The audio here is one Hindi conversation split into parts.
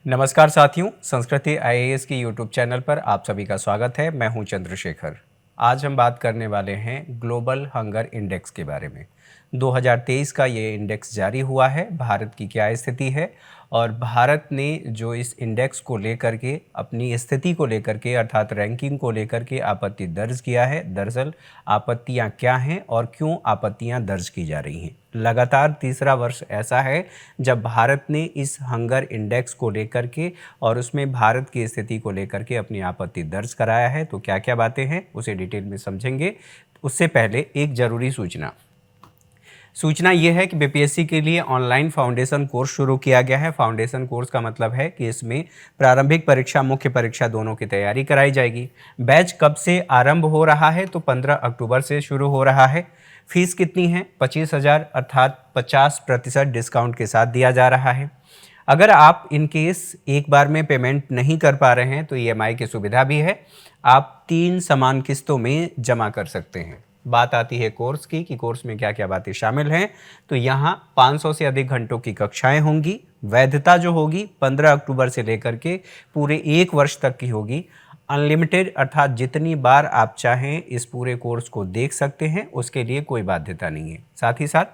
नमस्कार साथियों, संस्कृति आईएएस की यूट्यूब चैनल पर आप सभी का स्वागत है। मैं हूं चंद्रशेखर। आज हम बात करने वाले हैं ग्लोबल हंगर इंडेक्स के बारे में। 2023 का ये इंडेक्स जारी हुआ है। भारत की क्या स्थिति है और भारत ने जो इस इंडेक्स को लेकर के अपनी स्थिति को लेकर के अर्थात रैंकिंग को लेकर के आपत्ति दर्ज किया है। दरअसल आपत्तियां क्या हैं और क्यों आपत्तियां दर्ज की जा रही हैं। लगातार तीसरा वर्ष ऐसा है जब भारत ने इस हंगर इंडेक्स को लेकर के और उसमें भारत की स्थिति को लेकर के अपनी आपत्ति दर्ज कराया है। तो क्या क्या बातें हैं उसे डिटेल में समझेंगे। उससे पहले एक ज़रूरी सूचना ये है कि बीपीएससी के लिए ऑनलाइन फाउंडेशन कोर्स शुरू किया गया है। फाउंडेशन कोर्स का मतलब है कि इसमें प्रारंभिक परीक्षा, मुख्य परीक्षा दोनों की तैयारी कराई जाएगी। बैच कब से आरंभ हो रहा है? तो 15 अक्टूबर से शुरू हो रहा है। फीस कितनी है? 25,000 अर्थात 50% डिस्काउंट के साथ दिया जा रहा है। अगर आप इन केस एक बार में पेमेंट नहीं कर पा रहे हैं तो ईएमआई की सुविधा भी है। आप 3 समान किस्तों में जमा कर सकते हैं। बात आती है कोर्स की कि कोर्स में क्या क्या बातें शामिल हैं। तो यहाँ 500 से अधिक घंटों की कक्षाएं होंगी। वैधता जो होगी 15 अक्टूबर से लेकर के पूरे 1 वर्ष तक की होगी। अनलिमिटेड अर्थात जितनी बार आप चाहें इस पूरे कोर्स को देख सकते हैं, उसके लिए कोई बाध्यता नहीं है। साथ ही साथ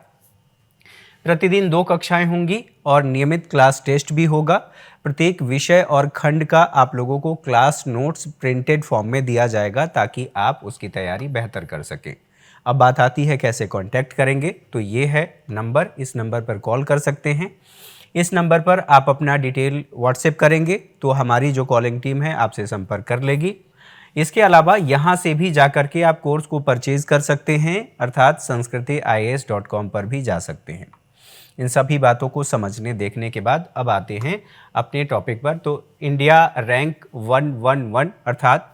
प्रतिदिन 2 कक्षाएं होंगी और नियमित क्लास टेस्ट भी होगा। प्रत्येक विषय और खंड का आप लोगों को क्लास नोट्स प्रिंटेड फॉर्म में दिया जाएगा ताकि आप उसकी तैयारी बेहतर कर सकें। अब बात आती है कैसे कांटेक्ट करेंगे। तो ये है नंबर, इस नंबर पर कॉल कर सकते हैं। इस नंबर पर आप अपना डिटेल व्हाट्सएप करेंगे तो हमारी जो कॉलिंग टीम है आपसे संपर्क कर लेगी। इसके अलावा यहाँ से भी जाकर के आप कोर्स को परचेज कर सकते हैं अर्थात sanskritIAS.com पर भी जा सकते हैं। इन सभी बातों को समझने देखने के बाद अब आते हैं अपने टॉपिक पर। तो इंडिया रैंक 111 अर्थात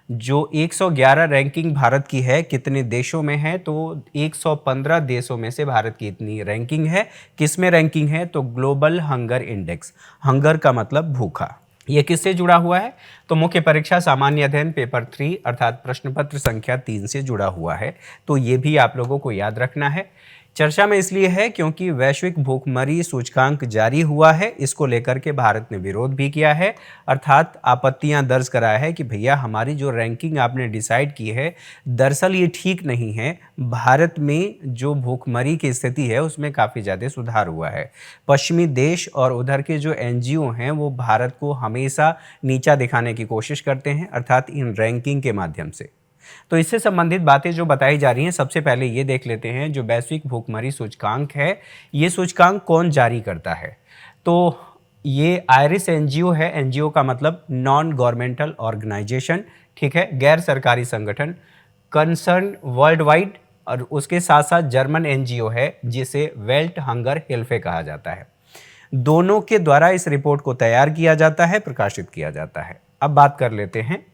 जो 111 रैंकिंग भारत की है, कितने देशों में है? तो 115 देशों में से भारत की इतनी रैंकिंग है। किस में रैंकिंग है? तो ग्लोबल हंगर इंडेक्स। हंगर का मतलब भूखा। ये किससे जुड़ा हुआ है? तो मुख्य परीक्षा सामान्य अध्ययन पेपर 3 अर्थात प्रश्न पत्र संख्या 3 से जुड़ा हुआ है। तो ये भी आप लोगों को याद रखना है। चर्चा में इसलिए है क्योंकि वैश्विक भूखमरी सूचकांक जारी हुआ है। इसको लेकर के भारत ने विरोध भी किया है अर्थात आपत्तियां दर्ज कराया है कि भैया हमारी जो रैंकिंग आपने डिसाइड की है दरअसल ये ठीक नहीं है। भारत में जो भूखमरी की स्थिति है उसमें काफ़ी ज़्यादा सुधार हुआ है। पश्चिमी देश और उधर के जो एनजीओ हैं वो भारत को हमेशा नीचा दिखाने की कोशिश करते हैं अर्थात इन रैंकिंग के माध्यम से। तो इससे संबंधित बातें जो बताई जा रही हैं, सबसे पहले ये देख लेते हैं जो वैश्विक भूखमरी सूचकांक है, ये सूचकांक कौन जारी करता है? तो ये आयरिस एनजीओ है। एनजीओ का मतलब नॉन गवर्नमेंटल ऑर्गेनाइजेशन, ठीक है, गैर सरकारी संगठन, कंसर्न वर्ल्ड वाइड। और उसके साथ साथ जर्मन एनजीओ है जिसे वेल्ट हंगर हिल्फे कहा जाता है। दोनों के द्वारा इस रिपोर्ट को तैयार किया जाता है, प्रकाशित किया जाता है। अब बात कर लेते हैं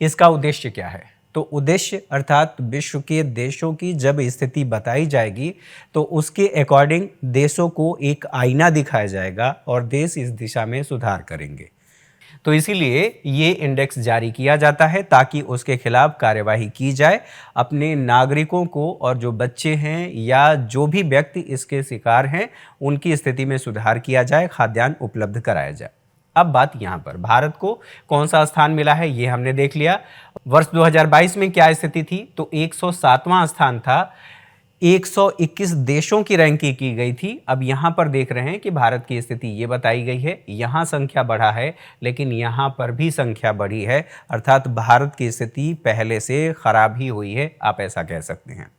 इसका उद्देश्य क्या है। तो उद्देश्य अर्थात विश्व के देशों की जब स्थिति बताई जाएगी तो उसके अकॉर्डिंग देशों को एक आईना दिखाया जाएगा और देश इस दिशा में सुधार करेंगे। तो इसीलिए ये इंडेक्स जारी किया जाता है ताकि उसके खिलाफ कार्यवाही की जाए। अपने नागरिकों को और जो बच्चे हैं या जो भी व्यक्ति इसके शिकार हैं उनकी स्थिति में सुधार किया जाए, खाद्यान्न उपलब्ध कराया जाए। अब बात यहाँ पर भारत को कौन सा स्थान मिला है ये हमने देख लिया। वर्ष 2022 में क्या स्थिति थी? तो 107वां स्थान था। 121 देशों की रैंकिंग की गई थी। अब यहाँ पर देख रहे हैं कि भारत की स्थिति ये बताई गई है। यहाँ संख्या बढ़ा है लेकिन यहाँ पर भी संख्या बढ़ी है अर्थात भारत की स्थिति पहले से खराब ही हुई है, आप ऐसा कह सकते हैं।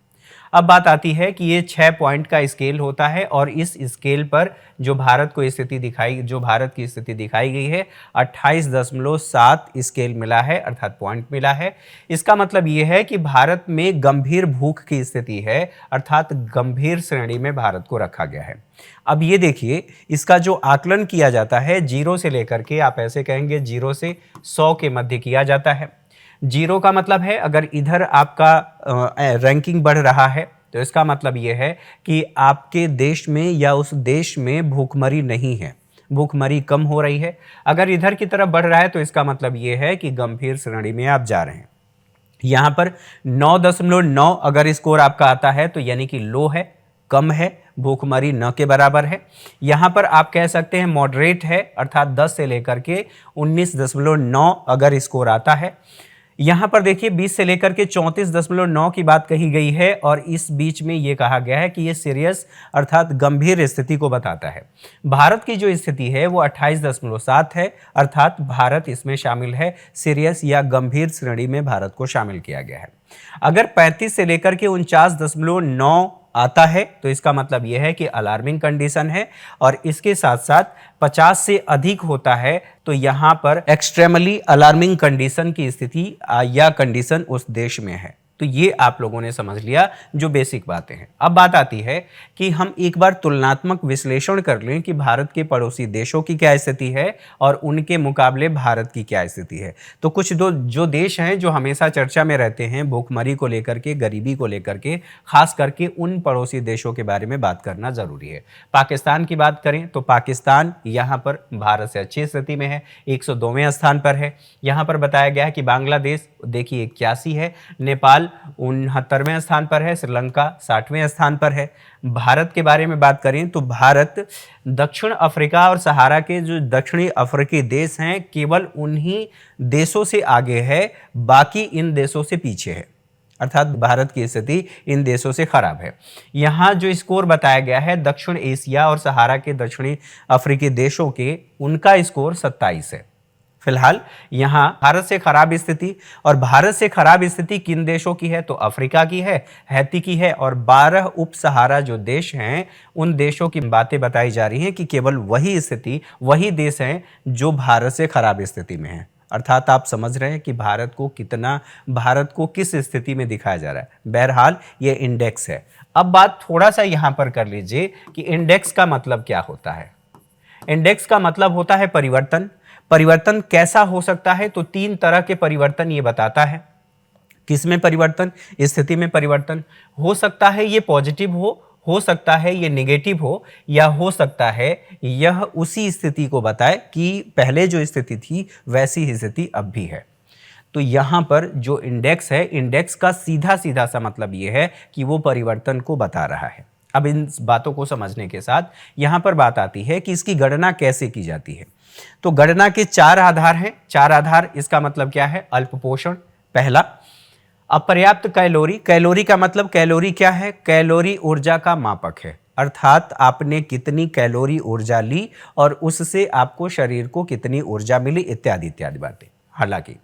अब बात आती है कि ये 6 पॉइंट का स्केल होता है और इस स्केल पर जो भारत की स्थिति दिखाई गई है 28.7 स्केल मिला है अर्थात पॉइंट मिला है। इसका मतलब ये है कि भारत में गंभीर भूख की स्थिति है अर्थात गंभीर श्रेणी में भारत को रखा गया है। अब ये देखिए इसका जो आकलन किया जाता है 0 से लेकर के, आप ऐसे कहेंगे 0 से 100 के मध्य किया जाता है। 0 का मतलब है अगर इधर आपका रैंकिंग बढ़ रहा है तो इसका मतलब यह है कि आपके देश में या उस देश में भूखमरी नहीं है, भूखमरी कम हो रही है। अगर इधर की तरफ बढ़ रहा है तो इसका मतलब यह है कि गंभीर श्रेणी में आप जा रहे हैं। यहाँ पर 9.9 अगर स्कोर आपका आता है तो यानी कि लो है, कम है, भूखमरी न के बराबर है। यहाँ पर आप कह सकते हैं मॉडरेट है, अर्थात 10 से लेकर के 19.9 अगर स्कोर आता है। यहाँ पर देखिए 20 से लेकर के 34.9 की बात कही गई है और इस बीच में ये कहा गया है कि ये सीरियस अर्थात गंभीर स्थिति को बताता है। भारत की जो स्थिति है वो 28.7 है, अर्थात भारत इसमें शामिल है, सीरियस या गंभीर श्रेणी में भारत को शामिल किया गया है। अगर 35 से लेकर के 49.9 आता है तो इसका मतलब यह है कि अलार्मिंग कंडीशन है, और इसके साथ साथ 50 से अधिक होता है तो यहां पर एक्सट्रीमली अलार्मिंग कंडीशन की स्थिति या कंडीशन उस देश में है। तो ये आप लोगों ने समझ लिया जो बेसिक बातें हैं। अब बात आती है कि हम एक बार तुलनात्मक विश्लेषण कर लें कि भारत के पड़ोसी देशों की क्या स्थिति है और उनके मुकाबले भारत की क्या स्थिति है। तो कुछ जो देश हैं जो हमेशा चर्चा में रहते हैं भूखमरी को लेकर के, गरीबी को लेकर के, खास करके उन पड़ोसी देशों के बारे में बात करना जरूरी है। पाकिस्तान की बात करें तो पाकिस्तान यहाँ पर भारत से अच्छी स्थिति में है, 102वें स्थान पर है। यहाँ पर बताया गया है कि बांग्लादेश देखिए 81 है, नेपाल 69वें स्थान पर है, श्रीलंका 60वें स्थान पर है। भारत के बारे में बात करें तो भारत दक्षिण अफ्रीका और सहारा के जो दक्षिणी अफ्रीकी देश हैं केवल उन्हीं देशों से आगे है, बाकी इन देशों से पीछे है, अर्थात भारत की स्थिति इन देशों से खराब है। यहाँ जो स्कोर बताया गया है दक्षिण एशिया और सहारा के दक्षिणी अफ्रीकी देशों के, उनका स्कोर 27 है। फिलहाल यहाँ भारत से खराब स्थिति, और भारत से खराब स्थिति किन देशों की है तो अफ्रीका की है, हैती की है, और 12 उप सहारा जो देश हैं उन देशों की बातें बताई जा रही हैं कि केवल वही स्थिति, वही देश हैं जो भारत से खराब स्थिति में हैं। अर्थात आप समझ रहे हैं कि भारत को किस स्थिति में दिखाया जा रहा है। बहरहाल ये इंडेक्स है। अब बात थोड़ा सा यहाँ पर कर लीजिए कि इंडेक्स का मतलब क्या होता है। इंडेक्स का मतलब होता है परिवर्तन। परिवर्तन कैसा हो सकता है तो 3 तरह के परिवर्तन ये बताता है। किसमें परिवर्तन? स्थिति में परिवर्तन हो सकता है ये पॉजिटिव हो सकता है ये नेगेटिव हो, या हो सकता है यह उसी स्थिति को बताए कि पहले जो स्थिति थी वैसी ही स्थिति अब भी है। तो यहाँ पर जो इंडेक्स है, इंडेक्स का सीधा सीधा सा मतलब ये है कि वो परिवर्तन को बता रहा है। अब इन बातों को समझने के साथ यहाँ पर बात आती है कि इसकी गणना कैसे की जाती है। तो गणना के 4 आधार हैं। 4 आधार, इसका मतलब क्या है? अल्प पोषण पहला, अपर्याप्त कैलोरी। कैलोरी का मतलब, कैलोरी क्या है? कैलोरी ऊर्जा का मापक है, अर्थात आपने कितनी कैलोरी ऊर्जा ली और उससे आपको शरीर को कितनी ऊर्जा मिली, इत्यादि इत्यादि बातें। हालांकि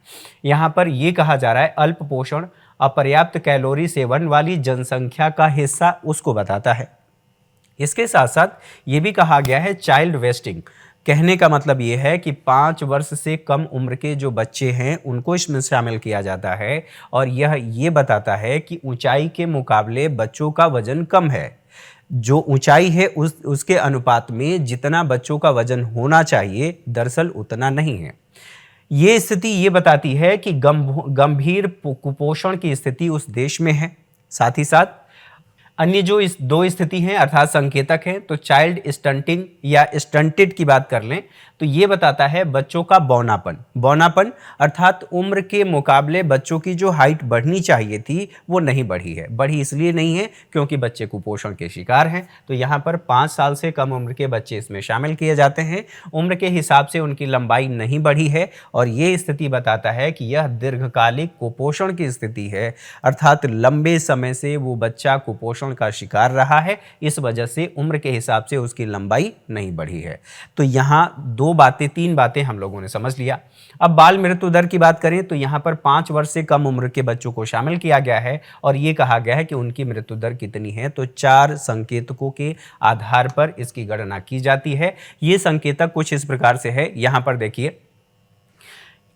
यहाँ पर यह कहा जा रहा है अल्प पोषण अपर्याप्त कैलोरी सेवन वाली जनसंख्या का हिस्सा उसको बताता है। इसके साथ साथ ये भी कहा गया है चाइल्ड वेस्टिंग। कहने का मतलब ये है कि 5 वर्ष से कम उम्र के जो बच्चे हैं उनको इसमें शामिल किया जाता है, और यह ये बताता है कि ऊंचाई के मुकाबले बच्चों का वजन कम है। जो ऊंचाई है उसके अनुपात में जितना बच्चों का वजन होना चाहिए दरअसल उतना नहीं है। ये स्थिति ये बताती है कि गंभीर कुपोषण की स्थिति उस देश में है। साथ ही साथ अन्य जो इस 2 स्थिति हैं अर्थात संकेतक हैं, तो चाइल्ड स्टंटिंग या स्टंटेड की बात कर लें तो ये बताता है बच्चों का बौनापन अर्थात उम्र के मुकाबले बच्चों की जो हाइट बढ़नी चाहिए थी वो नहीं बढ़ी है। बढ़ी इसलिए नहीं है क्योंकि बच्चे कुपोषण के शिकार हैं। तो यहाँ पर 5 साल से कम उम्र के बच्चे इसमें शामिल किए जाते हैं। उम्र के हिसाब से उनकी लंबाई नहीं बढ़ी है, और ये स्थिति बताता है कि यह दीर्घकालिक कुपोषण की स्थिति है, अर्थात लंबे समय से वो बच्चा कुपोषण का शिकार रहा है, इस वजह से उम्र के हिसाब से उसकी लंबाई नहीं बढ़ी है। तो यहाँ 3 बातें हम लोगों ने समझ लिया। अब बाल मृत्यु दर की बात करें तो यहाँ पर 5 वर्ष से कम उम्र के बच्चों को शामिल किया गया है, और ये कहा गया है कि उनकी मृत्यु दर कितनी है। तो 4 संकेतकों के आधार पर इसकी गणना की जाती है। ये संकेतक कुछ इस प्रकार से है, यहाँ पर देखिए,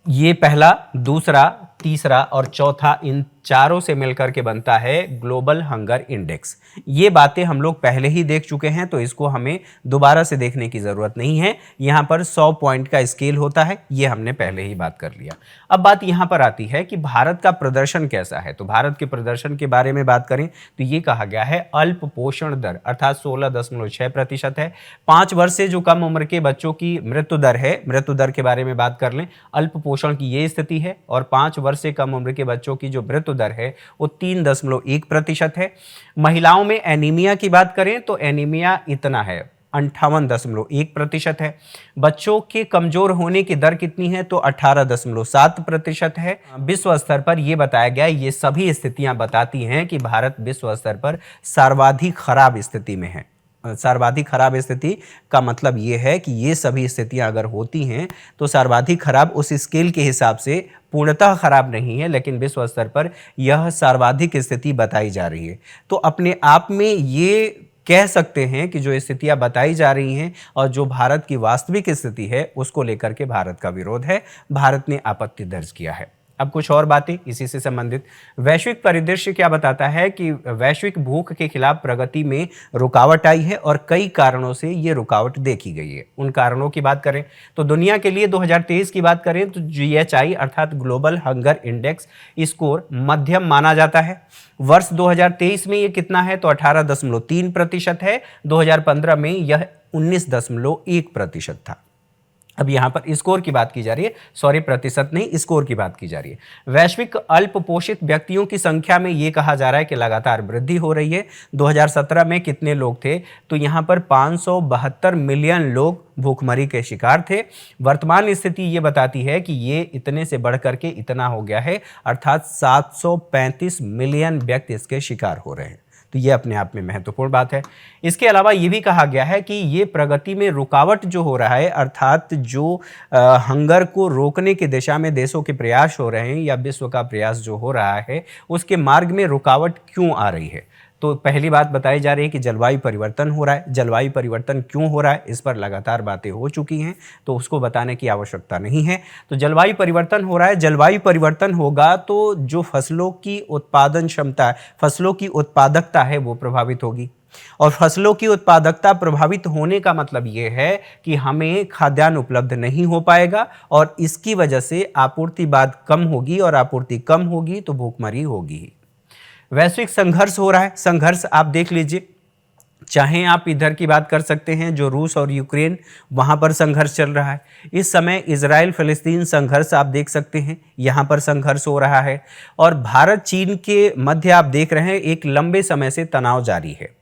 ये पहला, दूसरा, तीसरा और चौथा, इन चारों से मिलकर के बनता है ग्लोबल हंगर इंडेक्स। ये बातें हम लोग पहले ही देख चुके हैं, तो इसको हमें दोबारा से देखने की ज़रूरत नहीं है। यहाँ पर 100 पॉइंट का स्केल होता है, ये हमने पहले ही बात कर लिया। अब बात यहाँ पर आती है कि भारत का प्रदर्शन कैसा है। तो भारत के प्रदर्शन के बारे में बात करें तो ये कहा गया है अल्प पोषण दर अर्थात 16.6% है। 5 वर्ष से जो कम उम्र के बच्चों की मृत्यु दर है, मृत्यु दर के बारे में बात कर लें, अल्प पोषण की ये स्थिति है, और 5 वर्ष से कम उम्र के बच्चों की जो मृत्यु दर है वो 3.1% है। महिलाओं में एनीमिया की बात करें तो एनीमिया इतना है 58.1% है। बच्चों के कमजोर होने की दर कितनी है तो 18.7% है। विश्व स्तर पर यह बताया गया, ये सभी स्थितियां बताती हैं कि भारत विश्व स्तर पर सर्वाधिक खराब स्थिति में है। सर्वाधिक खराब स्थिति का मतलब ये है कि ये सभी स्थितियां अगर होती हैं तो सर्वाधिक खराब उस स्केल के हिसाब से पूर्णतः खराब नहीं है, लेकिन विश्व स्तर पर यह सर्वाधिक स्थिति बताई जा रही है। तो अपने आप में ये कह सकते हैं कि जो स्थितियां बताई जा रही हैं और जो भारत की वास्तविक स्थिति है उसको लेकर के भारत का विरोध है, भारत ने आपत्ति दर्ज किया है। अब कुछ और बातें इसी से संबंधित। वैश्विक परिदृश्य क्या बताता है कि वैश्विक भूख के खिलाफ प्रगति में रुकावट आई है और कई कारणों से ये रुकावट देखी गई है। उन कारणों की बात करें तो दुनिया के लिए 2023 की बात करें तो GHI अर्थात ग्लोबल हंगर इंडेक्स स्कोर मध्यम माना जाता है। वर्ष 2023 में ये कितना है तो 18.3% है। 2015 में यह 19.1% था। अब यहां पर स्कोर की बात की जा रही है, सॉरी प्रतिशत नहीं, स्कोर की बात की जा रही है। वैश्विक अल्प पोषित व्यक्तियों की संख्या में यह कहा जा रहा है कि लगातार वृद्धि हो रही है। 2017 में कितने लोग थे तो यहां पर 572 मिलियन लोग भूखमरी के शिकार थे। वर्तमान स्थिति ये बताती है कि ये इतने से बढ़कर के इतना हो गया है, अर्थात 735 मिलियन व्यक्ति इसके शिकार हो रहे हैं। तो ये अपने आप में महत्वपूर्ण बात है। इसके अलावा ये भी कहा गया है कि ये प्रगति में रुकावट जो हो रहा है, अर्थात जो हंगर को रोकने की दिशा में देशों के प्रयास हो रहे हैं या विश्व का प्रयास जो हो रहा है उसके मार्ग में रुकावट क्यों आ रही है। तो पहली बात बताई जा रही है कि जलवायु परिवर्तन हो रहा है। जलवायु परिवर्तन क्यों हो रहा है इस पर लगातार बातें हो चुकी हैं, तो उसको बताने की आवश्यकता नहीं है। तो जलवायु परिवर्तन हो रहा है, जलवायु परिवर्तन होगा तो जो फसलों की उत्पादन क्षमता, फसलों की उत्पादकता है वो प्रभावित होगी। और फसलों की उत्पादकता प्रभावित होने का मतलब ये है कि हमें खाद्यान्न उपलब्ध नहीं हो पाएगा और इसकी वजह से आपूर्ति बाद कम होगी और आपूर्ति कम होगी तो भूखमरी होगी। वैश्विक संघर्ष हो रहा है। संघर्ष आप देख लीजिए, चाहे आप इधर की बात कर सकते हैं जो रूस और यूक्रेन, वहां पर संघर्ष चल रहा है। इस समय इजराइल फिलिस्तीन संघर्ष आप देख सकते हैं, यहां पर संघर्ष हो रहा है। और भारत चीन के मध्य आप देख रहे हैं एक लंबे समय से तनाव जारी है।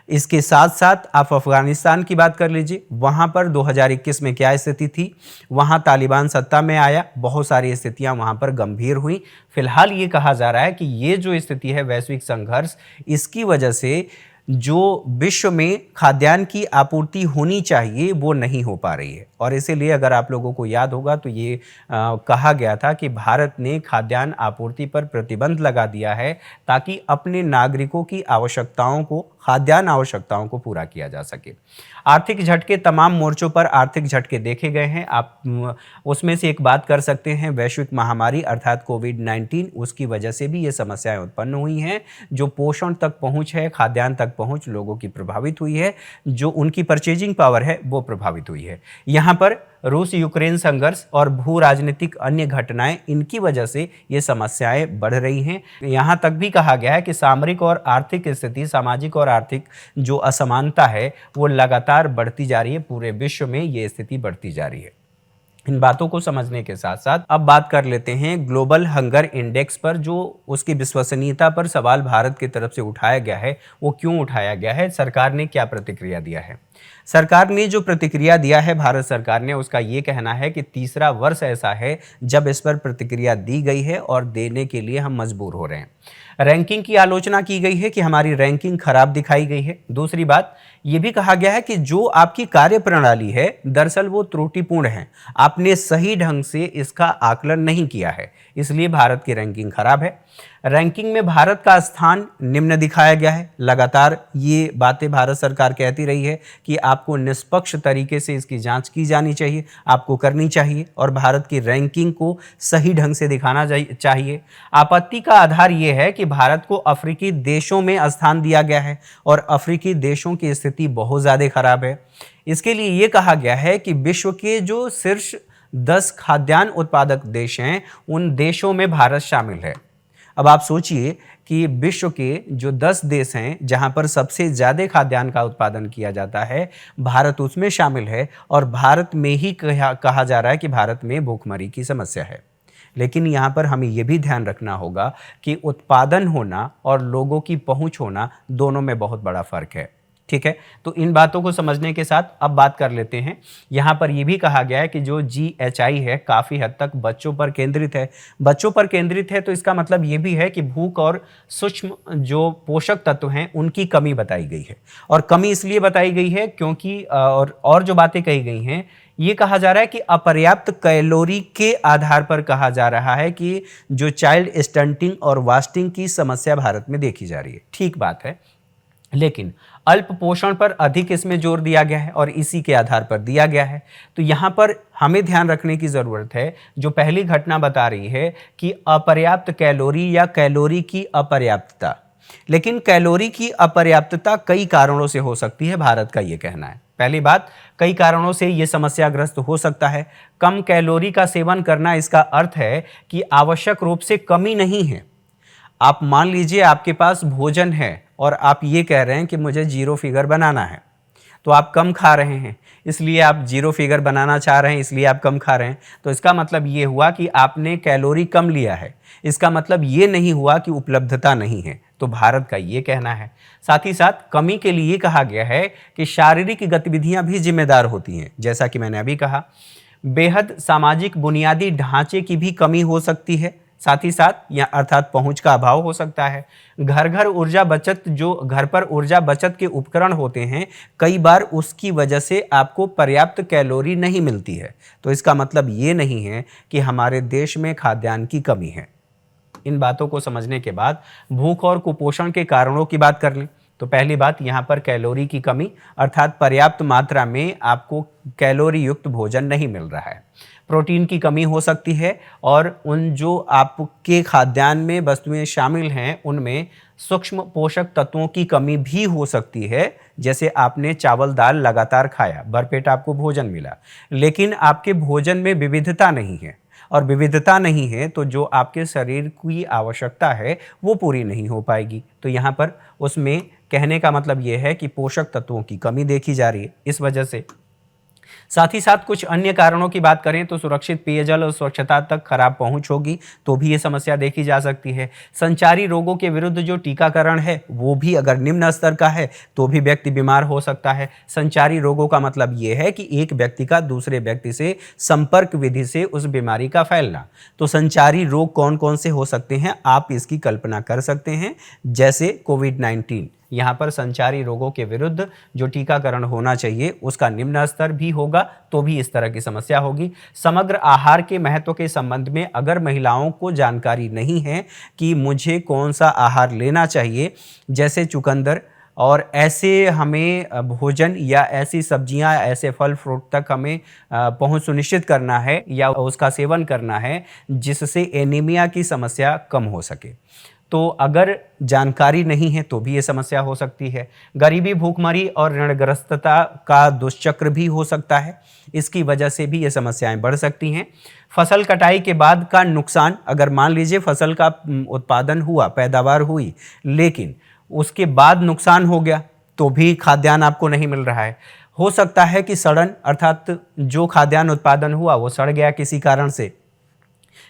इसके साथ साथ आप अफगानिस्तान की बात कर लीजिए, वहां पर 2021 में क्या स्थिति थी, वहां तालिबान सत्ता में आया, बहुत सारी स्थितियां वहां पर गंभीर हुई। फिलहाल ये कहा जा रहा है कि ये जो स्थिति है वैश्विक संघर्ष, इसकी वजह से जो विश्व में खाद्यान्न की आपूर्ति होनी चाहिए वो नहीं हो पा रही है। और इसीलिए अगर आप लोगों को याद होगा तो ये कहा गया था कि भारत ने खाद्यान्न आपूर्ति पर प्रतिबंध लगा दिया है ताकि अपने नागरिकों की आवश्यकताओं को, खाद्यान्न आवश्यकताओं को पूरा किया जा सके। आर्थिक झटके, तमाम मोर्चों पर आर्थिक झटके देखे गए हैं। आप उसमें से एक बात कर सकते हैं वैश्विक महामारी अर्थात कोविड-19, उसकी वजह से भी ये समस्याएं उत्पन्न हुई हैं। जो पोषण तक पहुंच है, खाद्यान्न तक पहुंच लोगों की प्रभावित हुई है, जो उनकी परचेजिंग पावर है वो प्रभावित हुई है। यहाँ पर रूस यूक्रेन संघर्ष और भू राजनीतिक अन्य घटनाएं, इनकी वजह से ये समस्याएं बढ़ रही हैं। यहाँ तक भी कहा गया है कि सामरिक और आर्थिक स्थिति, सामाजिक और आर्थिक जो असमानता है वो लगातार बढ़ती जा रही है। पूरे विश्व में ये स्थिति बढ़ती जा रही है। इन बातों को समझने के साथ साथ अब बात कर लेते हैं ग्लोबल हंगर इंडेक्स पर। जो उसकी विश्वसनीयता पर सवाल भारत की तरफ से उठाया गया है वो क्यों उठाया गया है, सरकार ने क्या प्रतिक्रिया दिया है। सरकार ने जो प्रतिक्रिया दिया है, भारत सरकार ने, उसका ये कहना है कि तीसरा वर्ष ऐसा है जब इस पर प्रतिक्रिया दी गई है और देने के लिए हम मजबूर हो रहे हैं। रैंकिंग की आलोचना की गई है कि हमारी रैंकिंग खराब दिखाई गई है। दूसरी बात ये भी कहा गया है कि जो आपकी कार्यप्रणाली है दरअसल वो त्रुटिपूर्ण है, आपने सही ढंग से इसका आकलन नहीं किया है, इसलिए भारत की रैंकिंग खराब है। रैंकिंग में भारत का स्थान निम्न दिखाया गया है। लगातार ये बातें भारत सरकार कहती रही है कि आपको निष्पक्ष तरीके से इसकी जांच की जानी चाहिए, आपको करनी चाहिए और भारत की रैंकिंग को सही ढंग से दिखाना चाहिए। आपत्ति का आधार ये है कि भारत को अफ्रीकी देशों में स्थान दिया गया है और अफ्रीकी देशों की स्थिति बहुत ज़्यादा खराब है। इसके लिए ये कहा गया है कि विश्व के जो शीर्ष 10 खाद्यान्न उत्पादक देश हैं उन देशों में भारत शामिल है। अब आप सोचिए कि विश्व के जो 10 देश हैं जहां पर सबसे ज़्यादा खाद्यान्न का उत्पादन किया जाता है, भारत उसमें शामिल है और भारत में ही कहा जा रहा है कि भारत में भूखमरी की समस्या है। लेकिन यहाँ पर हमें ये भी ध्यान रखना होगा कि उत्पादन होना और लोगों की पहुँच होना दोनों में बहुत बड़ा फ़र्क है। ठीक है, तो इन बातों को समझने के साथ अब बात कर लेते हैं। यहाँ पर यह भी कहा गया है कि जो GHI है काफ़ी हद तक बच्चों पर केंद्रित है। बच्चों पर केंद्रित है तो इसका मतलब ये भी है कि भूख और सूक्ष्म जो पोषक तत्व हैं उनकी कमी बताई गई है। और कमी इसलिए बताई गई है क्योंकि और जो बातें कही गई हैं, ये कहा जा रहा है कि अपर्याप्त कैलोरी के आधार पर कहा जा रहा है कि जो चाइल्ड स्टंटिंग और वास्टिंग की समस्या भारत में देखी जा रही है। ठीक बात है, लेकिन अल्प पोषण पर अधिक इसमें जोर दिया गया है और इसी के आधार पर दिया गया है। तो यहाँ पर हमें ध्यान रखने की ज़रूरत है, जो पहली घटना बता रही है कि अपर्याप्त कैलोरी या कैलोरी की अपर्याप्तता। लेकिन कैलोरी की अपर्याप्तता कई कारणों से हो सकती है, भारत का ये कहना है। पहली बात, कई कारणों से ये समस्याग्रस्त हो सकता है। कम कैलोरी का सेवन करना, इसका अर्थ है कि आवश्यक रूप से कमी नहीं है। आप मान लीजिए आपके पास भोजन है और आप ये कह रहे हैं कि मुझे जीरो फिगर बनाना है, तो आप कम खा रहे हैं, इसलिए आप जीरो फिगर बनाना चाह रहे हैं, इसलिए आप कम खा रहे हैं। तो इसका मतलब ये हुआ कि आपने कैलोरी कम लिया है, इसका मतलब ये नहीं हुआ कि उपलब्धता नहीं है। तो भारत का ये कहना है। साथ ही साथ कमी के लिए कहा गया है कि शारीरिक गतिविधियां भी जिम्मेदार होती हैं। जैसा कि मैंने अभी कहा, बेहद सामाजिक बुनियादी ढांचे की भी कमी हो सकती है। साथ ही साथ या अर्थात पहुंच का अभाव हो सकता है। घर घर ऊर्जा बचत, जो घर पर ऊर्जा बचत के उपकरण होते हैं, कई बार उसकी वजह से आपको पर्याप्त कैलोरी नहीं मिलती है। तो इसका मतलब ये नहीं है कि हमारे देश में खाद्यान्न की कमी है। इन बातों को समझने के बाद भूख और कुपोषण के कारणों की बात कर लें। तो पहली बात, यहाँ पर कैलोरी की कमी, अर्थात पर्याप्त मात्रा में आपको कैलोरी युक्त भोजन नहीं मिल रहा है। प्रोटीन की कमी हो सकती है और उन जो आपके खाद्यान्न में वस्तुएं शामिल हैं उनमें सूक्ष्म पोषक तत्वों की कमी भी हो सकती है। जैसे आपने चावल दाल लगातार खाया, भरपेट आपको भोजन मिला, लेकिन आपके भोजन में विविधता नहीं है, और विविधता नहीं है तो जो आपके शरीर की आवश्यकता है वो पूरी नहीं हो पाएगी। तो यहाँ पर उसमें कहने का मतलब ये है कि पोषक तत्वों की कमी देखी जा रही है इस वजह से। साथ ही साथ कुछ अन्य कारणों की बात करें तो सुरक्षित पेयजल और स्वच्छता तक खराब पहुंच होगी तो भी ये समस्या देखी जा सकती है। संचारी रोगों के विरुद्ध जो टीकाकरण है वो भी अगर निम्न स्तर का है तो भी व्यक्ति बीमार हो सकता है। संचारी रोगों का मतलब ये है कि एक व्यक्ति का दूसरे व्यक्ति से संपर्क विधि से उस बीमारी का फैलना। तो संचारी रोग कौन कौन से हो सकते हैं, आप इसकी कल्पना कर सकते हैं। जैसे कोविड-19, यहाँ पर संचारी रोगों के विरुद्ध जो टीकाकरण होना चाहिए उसका निम्न स्तर भी होगा तो भी इस तरह की समस्या होगी। समग्र आहार के महत्व के संबंध में अगर महिलाओं को जानकारी नहीं है कि मुझे कौन सा आहार लेना चाहिए, जैसे चुकंदर और ऐसे हमें भोजन या ऐसी सब्जियां, ऐसे फल फ्रूट तक हमें पहुंच सुनिश्चित करना है या उसका सेवन करना है जिससे एनीमिया की समस्या कम हो सके। तो अगर जानकारी नहीं है तो भी ये समस्या हो सकती है। गरीबी, भूखमरी और ऋणग्रस्तता का दुष्चक्र भी हो सकता है, इसकी वजह से भी ये समस्याएं बढ़ सकती हैं। फसल कटाई के बाद का नुकसान, अगर मान लीजिए फसल का उत्पादन हुआ, पैदावार हुई, लेकिन उसके बाद नुकसान हो गया तो भी खाद्यान्न आपको नहीं मिल रहा है। हो सकता है कि सड़न, अर्थात जो खाद्यान्न उत्पादन हुआ वो सड़ गया किसी कारण से,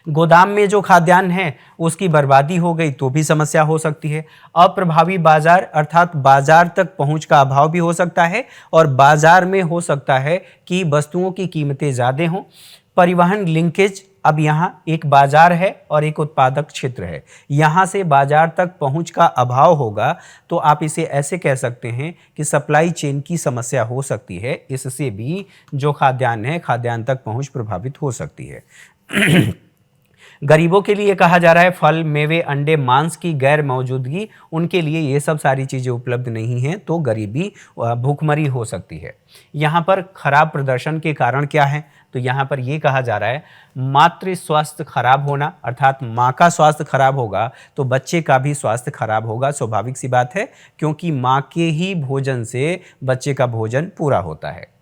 गोदाम में जो खाद्यान्न है उसकी बर्बादी हो गई तो भी समस्या हो सकती है। अप्रभावी बाजार, अर्थात बाजार तक पहुंच का अभाव भी हो सकता है और बाजार में हो सकता है कि वस्तुओं की कीमतें ज़्यादा हों। परिवहन लिंकेज, अब यहाँ एक बाजार है और एक उत्पादक क्षेत्र है, यहाँ से बाजार तक पहुँच का अभाव होगा तो आप इसे ऐसे कह सकते हैं कि सप्लाई चेन की समस्या हो सकती है। इससे भी जो खाद्यान्न है, खाद्यान्न तक पहुँच प्रभावित हो सकती है। गरीबों के लिए कहा जा रहा है फल, मेवे, अंडे, मांस की गैर मौजूदगी, उनके लिए ये सब सारी चीज़ें उपलब्ध नहीं हैं तो गरीबी, भूखमरी हो सकती है। यहाँ पर खराब प्रदर्शन के कारण क्या है, तो यहाँ पर ये कहा जा रहा है मातृ स्वास्थ्य खराब होना, अर्थात माँ का स्वास्थ्य खराब होगा तो बच्चे का भी स्वास्थ्य खराब होगा। स्वाभाविक सी बात है क्योंकि माँ के ही भोजन से बच्चे का भोजन पूरा होता है।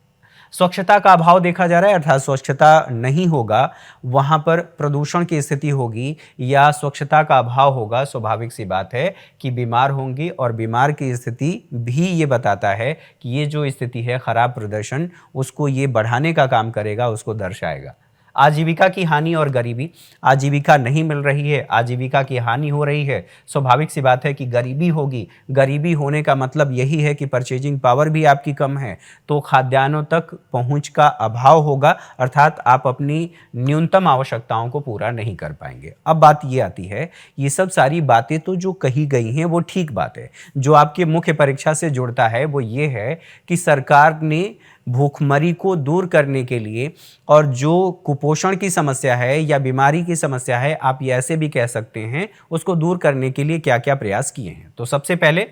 स्वच्छता का अभाव देखा जा रहा है, अर्थात स्वच्छता नहीं होगा, वहाँ पर प्रदूषण की स्थिति होगी या स्वच्छता का अभाव होगा। स्वाभाविक सी बात है कि बीमार होंगे और बीमार की स्थिति भी ये बताता है कि ये जो स्थिति है खराब प्रदर्शन, उसको ये बढ़ाने का काम करेगा, उसको दर्शाएगा। आजीविका की हानि और गरीबी, आजीविका नहीं मिल रही है, आजीविका की हानि हो रही है। स्वाभाविक सी बात है कि गरीबी होगी, गरीबी होने का मतलब यही है कि परचेजिंग पावर भी आपकी कम है, तो खाद्यान्नों तक पहुंच का अभाव होगा, अर्थात आप अपनी न्यूनतम आवश्यकताओं को पूरा नहीं कर पाएंगे। अब बात ये आती है, ये सब सारी बातें तो जो कही गई हैं वो ठीक बात है। जो आपके मुख्य परीक्षा से जुड़ता है वो ये है कि सरकार ने भूखमरी को दूर करने के लिए और जो कुपोषण की समस्या है या बीमारी की समस्या है, आप ये ऐसे भी कह सकते हैं, उसको दूर करने के लिए क्या क्या प्रयास किए हैं। तो सबसे पहले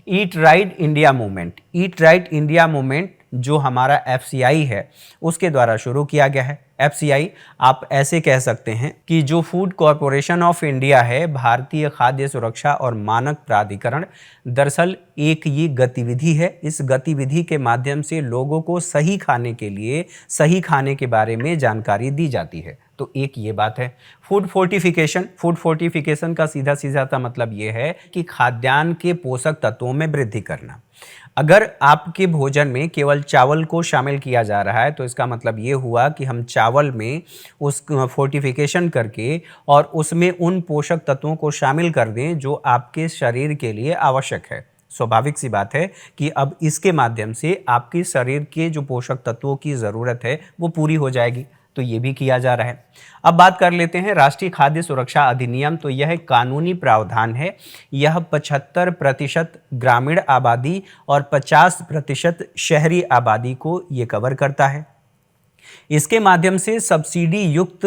eat right India movement, eat right India movement जो हमारा एफसीआई है उसके द्वारा शुरू किया गया है। एफसीआई आप ऐसे कह सकते हैं कि जो फूड कॉरपोरेशन ऑफ इंडिया है, भारतीय खाद्य सुरक्षा और मानक प्राधिकरण, दरअसल एक ये गतिविधि है। इस गतिविधि के माध्यम से लोगों को सही खाने के लिए सही खाने के बारे में जानकारी दी जाती है। तो एक ये बात है। फूड फोर्टिफिकेशन, फूड फोर्टिफिकेशन का सीधा सीधा सा मतलब ये है कि खाद्यान्न के पोषक तत्वों में वृद्धि करना। अगर आपके भोजन में केवल चावल को शामिल किया जा रहा है तो इसका मतलब ये हुआ कि हम चावल में उस फोर्टिफिकेशन करके और उसमें उन पोषक तत्वों को शामिल कर दें जो आपके शरीर के लिए आवश्यक है। स्वाभाविक सी बात है कि अब इसके माध्यम से आपके शरीर के जो पोषक तत्वों की ज़रूरत है वो पूरी हो जाएगी। तो ये भी किया जा रहा है। अब बात कर लेते हैं राष्ट्रीय खाद्य सुरक्षा अधिनियम। तो यह कानूनी प्रावधान है। यह 75% ग्रामीण आबादी और 50% शहरी आबादी को ये कवर करता है। इसके माध्यम से सब्सिडी युक्त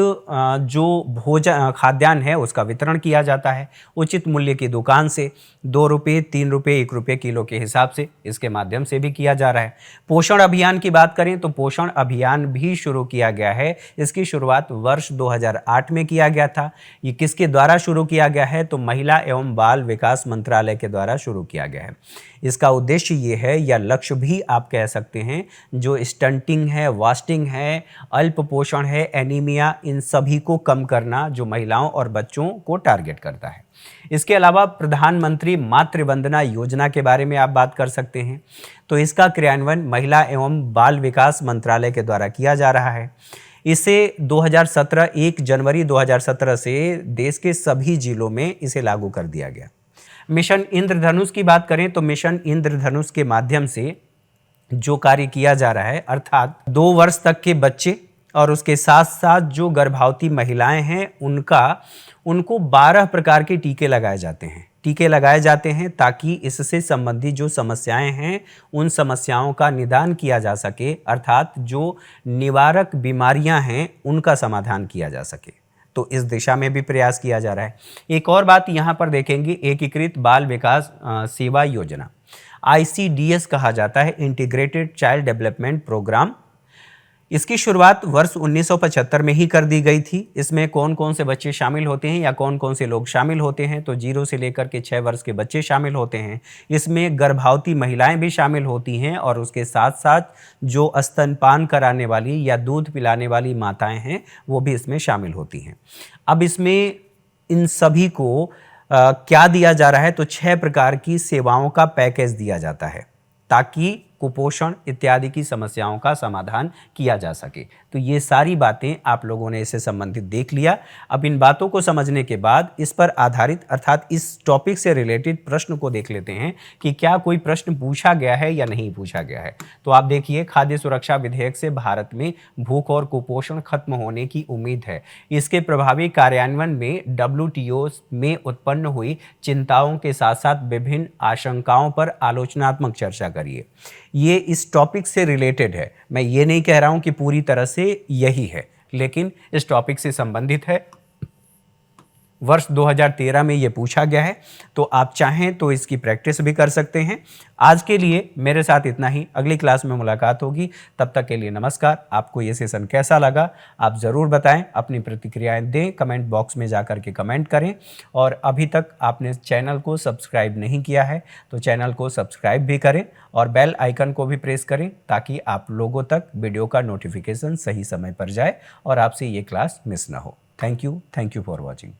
जो भोजन खाद्यान्न है उसका वितरण किया जाता है उचित मूल्य की दुकान से, 2 रुपये, 3 रुपये, 1 रुपये किलो के हिसाब से इसके माध्यम से भी किया जा रहा है। पोषण अभियान की बात करें तो पोषण अभियान भी शुरू किया गया है। इसकी शुरुआत वर्ष 2008 में किया गया था। ये किसके द्वारा शुरू किया गया है? तो महिला एवं बाल विकास मंत्रालय के द्वारा शुरू किया गया है। इसका उद्देश्य ये है, या लक्ष्य भी आप कह सकते हैं, जो स्टंटिंग है, वास्टिंग है, अल्प पोषण है, एनीमिया, इन सभी को कम करना, जो महिलाओं और बच्चों को टारगेट करता है। इसके अलावा प्रधानमंत्री मातृ वंदना योजना के बारे में आप बात कर सकते हैं। तो इसका क्रियान्वयन महिला एवं बाल विकास मंत्रालय के द्वारा किया जा रहा है। इसे 1 जनवरी 2017 से देश के सभी जिलों में इसे लागू कर दिया गया। मिशन इंद्रधनुष की बात करें तो मिशन इंद्रधनुष के माध्यम से जो कार्य किया जा रहा है, अर्थात 2 वर्ष तक के बच्चे और उसके साथ साथ जो गर्भवती महिलाएं हैं उनको 12 प्रकार के टीके लगाए जाते हैं ताकि इससे संबंधित जो समस्याएं हैं उन समस्याओं का निदान किया जा सके, अर्थात जो निवारक बीमारियां हैं उनका समाधान किया जा सके। तो इस दिशा में भी प्रयास किया जा रहा है। एक और बात यहाँ पर देखेंगे, एकीकृत बाल विकास सेवा योजना, ICDS कहा जाता है, इंटीग्रेटेड चाइल्ड डेवलपमेंट प्रोग्राम। इसकी शुरुआत वर्ष 1975 में ही कर दी गई थी। इसमें कौन कौन से बच्चे शामिल होते हैं या कौन कौन से लोग शामिल होते हैं? तो 0 से लेकर के 6 वर्ष के बच्चे शामिल होते हैं। इसमें गर्भवती महिलाएं भी शामिल होती हैं और उसके साथ साथ जो स्तनपान कराने वाली या दूध पिलाने वाली माताएं हैं वो भी इसमें शामिल होती हैं। अब इसमें इन सभी को क्या दिया जा रहा है? तो 6 प्रकार की सेवाओं का पैकेज दिया जाता है ताकि कुपोषण इत्यादि की समस्याओं का समाधान किया जा सके। तो ये सारी बातें आप लोगों ने इससे संबंधित देख लिया। अब इन बातों को समझने के बाद इस पर आधारित अर्थात इस टॉपिक से रिलेटेड प्रश्न को देख लेते हैं कि क्या कोई प्रश्न पूछा गया है या नहीं पूछा गया है। तो आप देखिए, खाद्य सुरक्षा विधेयक से भारत में भूख और कुपोषण खत्म होने की उम्मीद है। इसके प्रभावी कार्यान्वयन में WTO में उत्पन्न हुई चिंताओं के साथ साथ विभिन्न आशंकाओं पर आलोचनात्मक चर्चा करिए। ये इस टॉपिक से रिलेटेड है। मैं ये नहीं कह रहा हूं कि पूरी तरह से यही है, लेकिन इस टॉपिक से संबंधित है। वर्ष 2013 में ये पूछा गया है, तो आप चाहें तो इसकी प्रैक्टिस भी कर सकते हैं। आज के लिए मेरे साथ इतना ही। अगली क्लास में मुलाकात होगी। तब तक के लिए नमस्कार। आपको ये सेशन कैसा लगा आप ज़रूर बताएं, अपनी प्रतिक्रियाएं दें, कमेंट बॉक्स में जाकर के कमेंट करें। और अभी तक आपने चैनल को सब्सक्राइब नहीं किया है तो चैनल को सब्सक्राइब भी करें और बेल आइकन को भी प्रेस करें ताकि आप लोगों तक वीडियो का नोटिफिकेशन सही समय पर जाए और आपसे ये क्लास मिस ना हो। Thank you for watching.